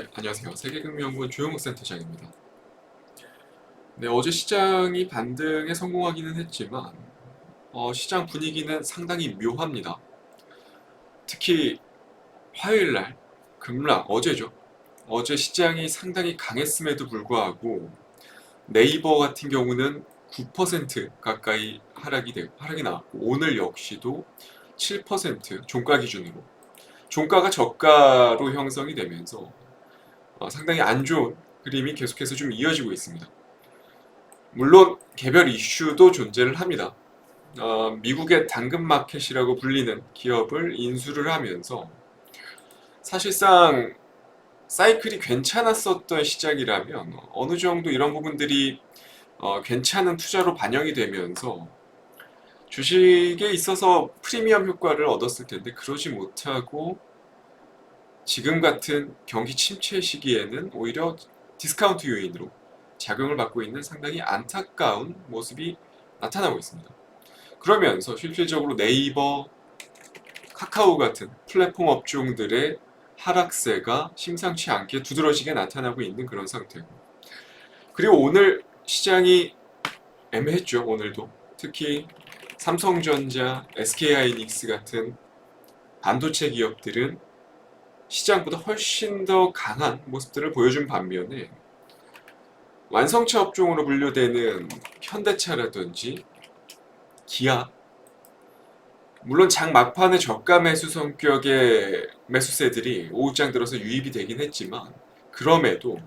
네, 안녕하세요. 세계금융연구원 조영욱 센터장입니다. 네, 어제 시장이 반등에 성공하기는 했지만 시장 분위기는 상당히 묘합니다. 특히 화요일날 급락, 어제죠. 어제 시장이 상당히 강했음에도 불구하고 네이버 같은 경우는 9% 가까이 하락이 나왔고 오늘 역시도 7% 종가 기준으로 종가가 저가로 형성이 되면서 상당히 안 좋은 그림이 계속해서 좀 이어지고 있습니다. 물론 개별 이슈도 존재를 합니다. 미국의 당근마켓이라고 불리는 기업을 인수를 하면서 사실상 사이클이 괜찮았었던 시장이라면 어느 정도 이런 부분들이 괜찮은 투자로 반영이 되면서 주식에 있어서 프리미엄 효과를 얻었을 텐데 그러지 못하고 지금 같은 경기 침체 시기에는 오히려 디스카운트 요인으로 작용을 받고 있는 상당히 안타까운 모습이 나타나고 있습니다. 그러면서 실질적으로 네이버, 카카오 같은 플랫폼 업종들의 하락세가 심상치 않게 두드러지게 나타나고 있는 그런 상태고, 그리고 오늘 시장이 애매했죠. 오늘도 특히 삼성전자, SK하이닉스 같은 반도체 기업들은 시장보다 훨씬 더 강한 모습들을 보여준 반면에 완성차 업종으로 분류되는 현대차라든지 기아, 물론 장 막판에 저가 매수 성격의 매수세들이 오후장 들어서 유입이 되긴 했지만 그럼에도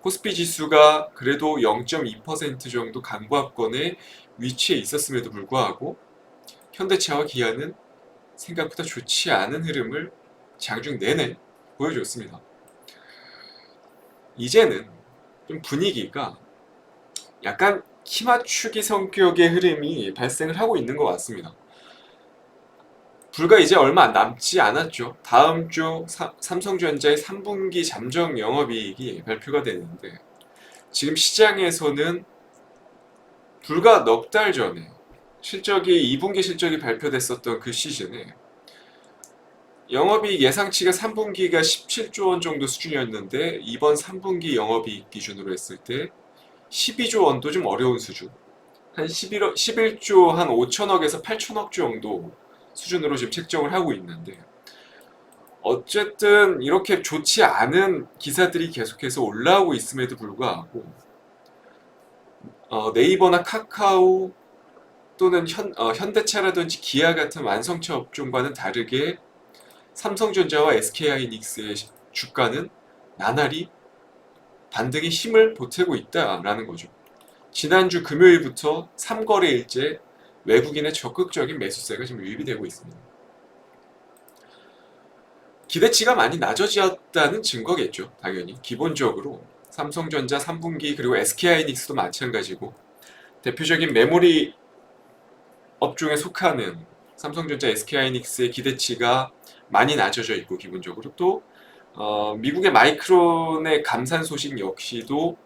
코스피 지수가 그래도 0.2% 정도 강보합권에 위치해 있었음에도 불구하고 현대차와 기아는 생각보다 좋지 않은 흐름을 장중 내내 보여줬습니다. 이제는 좀 분위기가 약간 키맞추기 성격의 흐름이 발생을 하고 있는 것 같습니다. 불과 이제 얼마 남지 않았죠. 다음 주 삼성전자의 3분기 잠정 영업이익이 발표가 되는데 지금 시장에서는 불과 넉 달 전에 2분기 실적이 발표됐었던 그 시즌에 영업이익 예상치가 3분기가 17조 원 정도 수준이었는데 이번 3분기 영업이익 기준으로 했을 때 12조 원도 좀 어려운 수준, 한 11조 한 5천억에서 8천억 정도 수준으로 지금 책정을 하고 있는데 어쨌든 이렇게 좋지 않은 기사들이 계속해서 올라오고 있음에도 불구하고 네이버나 카카오 또는 현대차라든지 기아 같은 완성차 업종과는 다르게 삼성전자와 SK하이닉스의 주가는 나날이 반등의 힘을 보태고 있다라는 거죠. 지난주 금요일부터 3거래일째 외국인의 적극적인 매수세가 지금 유입이 되고 있습니다. 기대치가 많이 낮아졌다는 증거겠죠. 당연히 기본적으로 삼성전자 3분기 그리고 SK하이닉스도 마찬가지고 대표적인 메모리 업종에 속하는 삼성전자, SK하이닉스의 기대치가 많이 낮아져 있고 기본적으로 또 미국의 마이크론의 감산 소식 역시도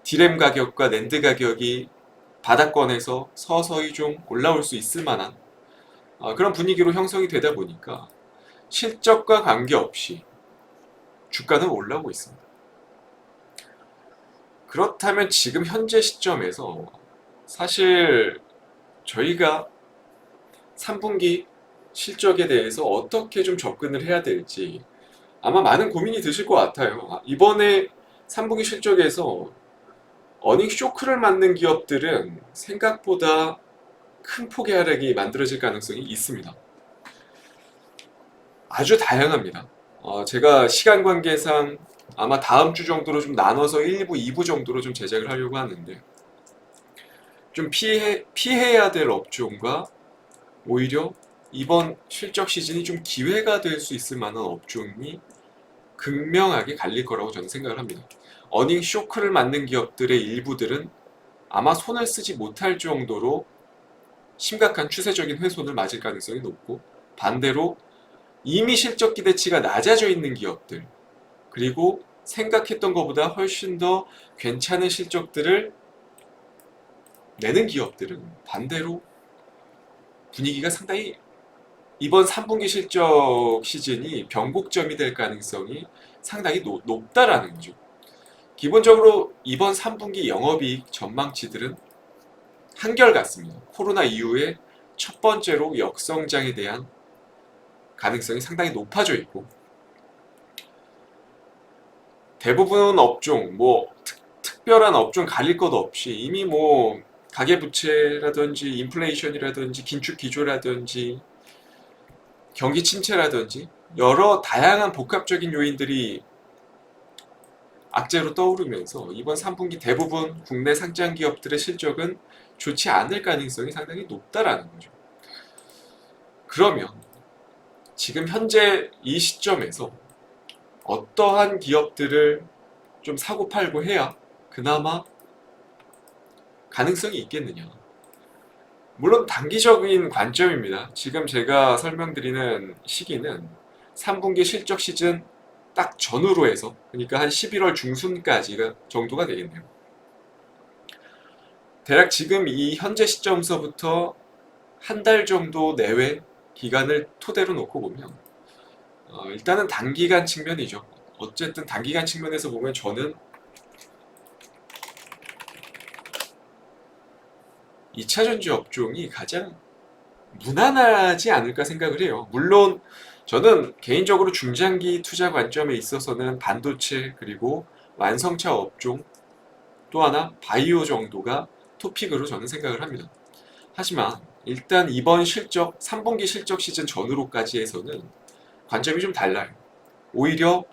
디램 가격과 낸드 가격이 바닥권에서 서서히 좀 올라올 수 있을 만한 그런 분위기로 형성이 되다 보니까 실적과 관계없이 주가는 올라오고 있습니다. 그렇다면 지금 현재 시점에서 사실 저희가 3분기 실적에 대해서 어떻게 좀 접근을 해야 될지 아마 많은 고민이 드실 것 같아요. 이번에 3분기 실적에서 어닝 쇼크를 맞는 기업들은 생각보다 큰 폭의 하락이 만들어질 가능성이 있습니다. 아주 다양합니다. 제가 시간 관계상 아마 다음 주 정도로 좀 나눠서 1부, 2부 정도로 좀 제작을 하려고 하는데 좀 피해야 될 업종과 오히려 이번 실적 시즌이 좀 기회가 될 수 있을 만한 업종이 극명하게 갈릴 거라고 저는 생각을 합니다. 어닝 쇼크를 맞는 기업들의 일부들은 아마 손을 쓰지 못할 정도로 심각한 추세적인 훼손을 맞을 가능성이 높고 반대로 이미 실적 기대치가 낮아져 있는 기업들 그리고 생각했던 것보다 훨씬 더 괜찮은 실적들을 내는 기업들은 반대로 분위기가 상당히 이번 3분기 실적 시즌이 변곡점이 될 가능성이 상당히 높다라는 거죠. 기본적으로 이번 3분기 영업이익 전망치들은 한결같습니다. 코로나 이후에 첫 번째로 역성장에 대한 가능성이 상당히 높아져 있고, 대부분 업종, 특별한 업종 가릴 것 없이 이미 가계부채라든지 인플레이션이라든지 긴축 기조라든지 경기 침체라든지 여러 다양한 복합적인 요인들이 악재로 떠오르면서 이번 3분기 대부분 국내 상장 기업들의 실적은 좋지 않을 가능성이 상당히 높다라는 거죠. 그러면 지금 현재 이 시점에서 어떠한 기업들을 좀 사고 팔고 해야 그나마 가능성이 있겠느냐. 물론 단기적인 관점입니다. 지금 제가 설명드리는 시기는 3분기 실적 시즌 딱 전후로 해서, 그러니까 한 11월 중순까지가 정도가 되겠네요. 대략 지금 이 현재 시점서부터 한 달 정도 내외 기간을 토대로 놓고 보면 일단은 단기간 측면이죠. 어쨌든 단기간 측면에서 보면 저는 2차전지 업종이 가장 무난하지 않을까 생각을 해요. 물론 저는 개인적으로 중장기 투자 관점에 있어서는 반도체 그리고 완성차 업종 또 하나 바이오 정도가 토픽으로 저는 생각을 합니다. 하지만 일단 이번 3분기 실적 시즌 전후로까지 해서는 관점이 좀 달라요. 오히려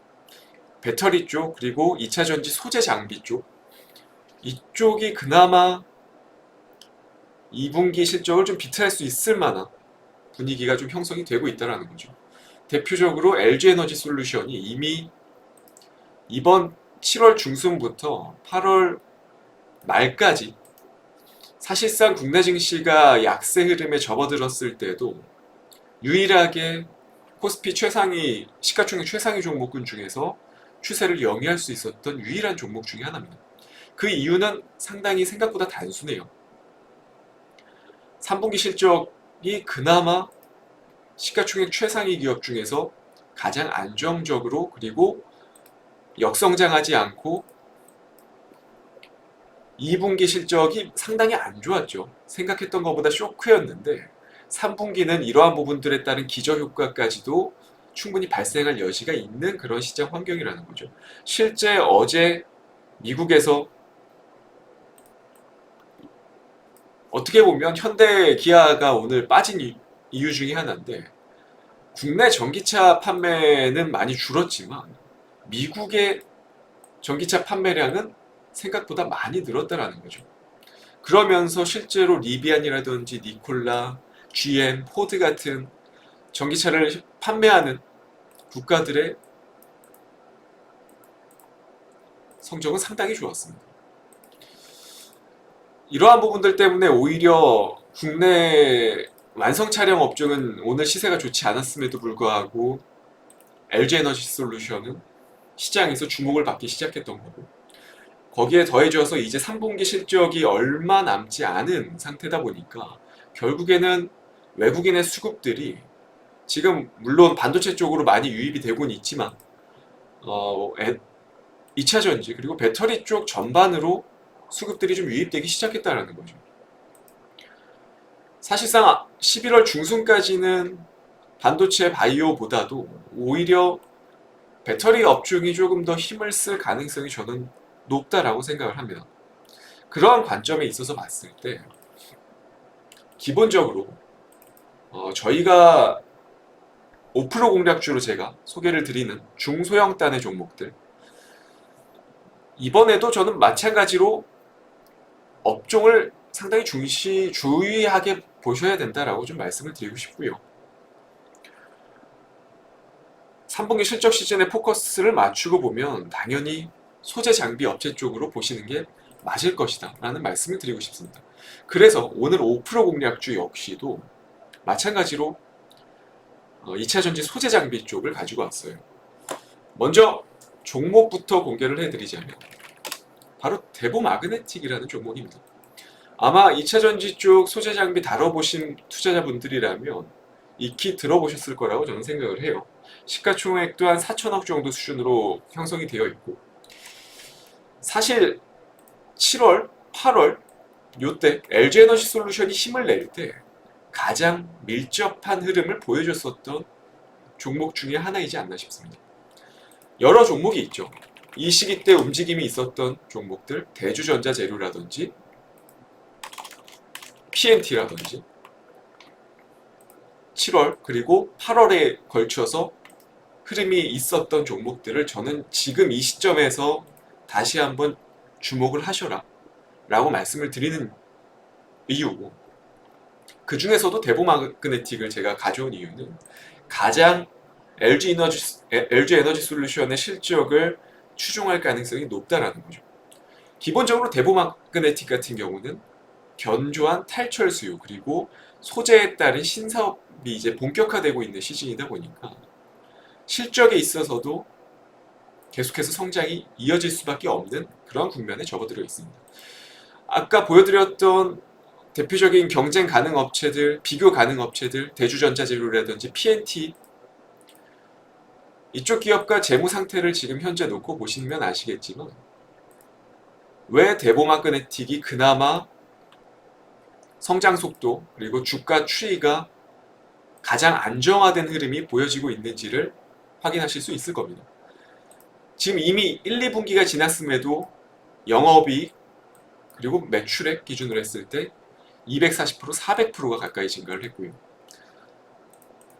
배터리 쪽 그리고 2차전지 소재 장비 쪽 이쪽이 그나마 2분기 실적을 좀 비트할 수 있을 만한 분위기가 좀 형성이 되고 있다는 거죠. 대표적으로 LG에너지 솔루션이 이미 이번 7월 중순부터 8월 말까지 사실상 국내 증시가 약세 흐름에 접어들었을 때도 유일하게 코스피 최상위, 시가총액 최상위 종목군 중에서 추세를 영위할 수 있었던 유일한 종목 중에 하나입니다. 그 이유는 상당히 생각보다 단순해요. 3분기 실적이 그나마 시가총액 최상위 기업 중에서 가장 안정적으로 그리고 역성장하지 않고 2분기 실적이 상당히 안 좋았죠. 생각했던 것보다 쇼크였는데 3분기는 이러한 부분들에 따른 기저효과까지도 충분히 발생할 여지가 있는 그런 시장 환경이라는 거죠. 실제 어제 미국에서 어떻게 보면 현대 기아가 오늘 빠진 이유 중에 하나인데, 국내 전기차 판매는 많이 줄었지만 미국의 전기차 판매량은 생각보다 많이 늘었다는 거죠. 그러면서 실제로 리비안이라든지 니콜라, GM, 포드 같은 전기차를 판매하는 국가들의 성적은 상당히 좋았습니다. 이러한 부분들 때문에 오히려 국내 완성 차량 업종은 오늘 시세가 좋지 않았음에도 불구하고 LG에너지 솔루션은 시장에서 주목을 받기 시작했던 거고, 거기에 더해져서 이제 3분기 실적이 얼마 남지 않은 상태다 보니까 결국에는 외국인의 수급들이 지금 물론 반도체 쪽으로 많이 유입이 되고는 있지만 2차전지 그리고 배터리 쪽 전반으로 수급들이 좀 유입되기 시작했다는 거죠. 사실상 11월 중순까지는 반도체 바이오보다도 오히려 배터리 업종이 조금 더 힘을 쓸 가능성이 저는 높다라고 생각을 합니다. 그러한 관점에 있어서 봤을 때 기본적으로 저희가 5% 공략주로 제가 소개를 드리는 중소형단의 종목들, 이번에도 저는 마찬가지로 업종을 상당히 주의하게 보셔야 된다라고 좀 말씀을 드리고 싶고요. 3분기 실적 시즌에 포커스를 맞추고 보면 당연히 소재 장비 업체 쪽으로 보시는 게 맞을 것이다 라는 말씀을 드리고 싶습니다. 그래서 오늘 5% 공략주 역시도 마찬가지로 2차전지 소재 장비 쪽을 가지고 왔어요. 먼저 종목부터 공개를 해드리자면 바로 대보마그네틱이라는 종목입니다. 아마 2차전지 쪽 소재 장비 다뤄보신 투자자분들이라면 익히 들어보셨을 거라고 저는 생각을 해요. 시가총액도 한 4천억 정도 수준으로 형성이 되어 있고, 사실 7월, 8월 요때 LG에너지솔루션이 힘을 낼 때 가장 밀접한 흐름을 보여줬었던 종목 중에 하나이지 않나 싶습니다. 여러 종목이 있죠. 이 시기 때 움직임이 있었던 종목들, 대주전자재료라든지 PNT라든지 7월 그리고 8월에 걸쳐서 흐름이 있었던 종목들을 저는 지금 이 시점에서 다시 한번 주목을 하셔라 라고 말씀을 드리는 이유고, 그 중에서도 대보마그네틱을 제가 가져온 이유는 가장 LG에너지솔루션의 실적을 추종할 가능성이 높다라는 거죠. 기본적으로 대보마그네틱 같은 경우는 견조한 탈철 수요 그리고 소재에 따른 신사업이 이제 본격화되고 있는 시즌이다 보니까 실적에 있어서도 계속해서 성장이 이어질 수밖에 없는 그런 국면에 접어들어 있습니다. 아까 보여드렸던 대표적인 경쟁 가능 업체들, 비교 가능 업체들, 대주전자재료라든지 PNT, 이쪽 기업과 재무 상태를 지금 현재 놓고 보시면 아시겠지만 왜 대보마그네틱이 그나마 성장 속도 그리고 주가 추이가 가장 안정화된 흐름이 보여지고 있는지를 확인하실 수 있을 겁니다. 지금 이미 1, 2분기가 지났음에도 영업이익 그리고 매출액 기준으로 했을 때 240%, 400%가 가까이 증가를 했고요.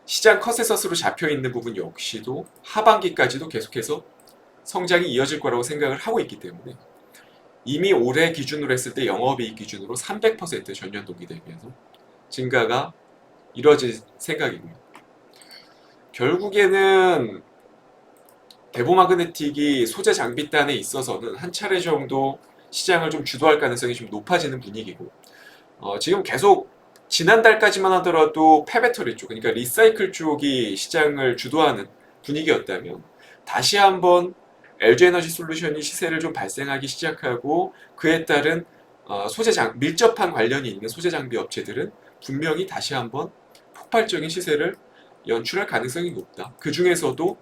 시장 컨센서스로 잡혀있는 부분 역시도 하반기까지도 계속해서 성장이 이어질 거라고 생각을 하고 있기 때문에 이미 올해 기준으로 했을 때 영업이익 기준으로 300% 전년 동기 대비해서 증가가 이뤄질 생각이고요. 결국에는 대보마그네틱이 소재 장비단에 있어서는 한 차례 정도 시장을 좀 주도할 가능성이 좀 높아지는 분위기고, 지금 계속 지난달까지만 하더라도 폐배터리 쪽, 그러니까 리사이클 쪽이 시장을 주도하는 분위기였다면 다시 한번 LG에너지솔루션이 시세를 좀 발생하기 시작하고 그에 따른 밀접한 관련이 있는 소재 장비 업체들은 분명히 다시 한번 폭발적인 시세를 연출할 가능성이 높다. 그 중에서도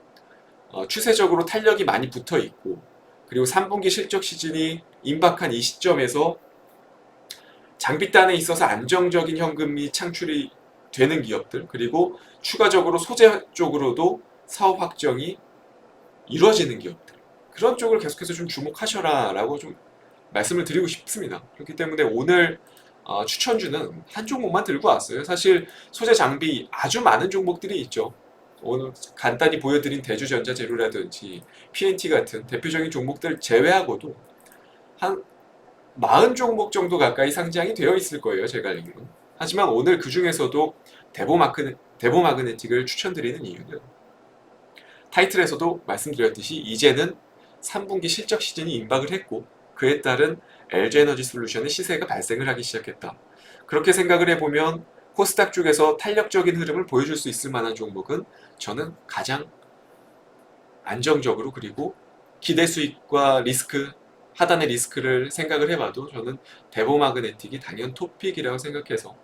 추세적으로 탄력이 많이 붙어 있고, 그리고 3분기 실적 시즌이 임박한 이 시점에서 장비단에 있어서 안정적인 현금이 창출이 되는 기업들, 그리고 추가적으로 소재 쪽으로도 사업 확정이 이루어지는 기업들, 그런 쪽을 계속해서 좀 주목하셔라 라고 좀 말씀을 드리고 싶습니다. 그렇기 때문에 오늘 추천주는 한 종목만 들고 왔어요. 사실 소재 장비 아주 많은 종목들이 있죠. 오늘 간단히 보여드린 대주전자재료라든지 PNT 같은 대표적인 종목들 제외하고도 한 40종목 정도 가까이 상장이 되어 있을 거예요, 제가 알기로는. 하지만 오늘 그 중에서도 대보마그네틱을 추천드리는 이유는 타이틀에서도 말씀드렸듯이 이제는 3분기 실적 시즌이 임박을 했고 그에 따른 LG에너지솔루션의 시세가 발생을 하기 시작했다. 그렇게 생각을 해보면 코스닥 쪽에서 탄력적인 흐름을 보여줄 수 있을 만한 종목은 저는 가장 안정적으로, 그리고 기대 수익과 리스크, 하단의 리스크를 생각을 해봐도 저는 대보마그네틱이 당연 톱픽이라고 생각해서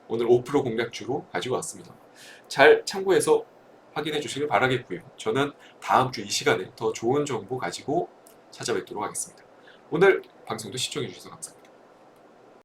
오늘 5% 공략주로 가지고 왔습니다. 잘 참고해서 확인해 주시길 바라겠고요. 저는 다음 주 이 시간에 더 좋은 정보 가지고 찾아뵙도록 하겠습니다. 오늘 방송도 시청해 주셔서 감사합니다.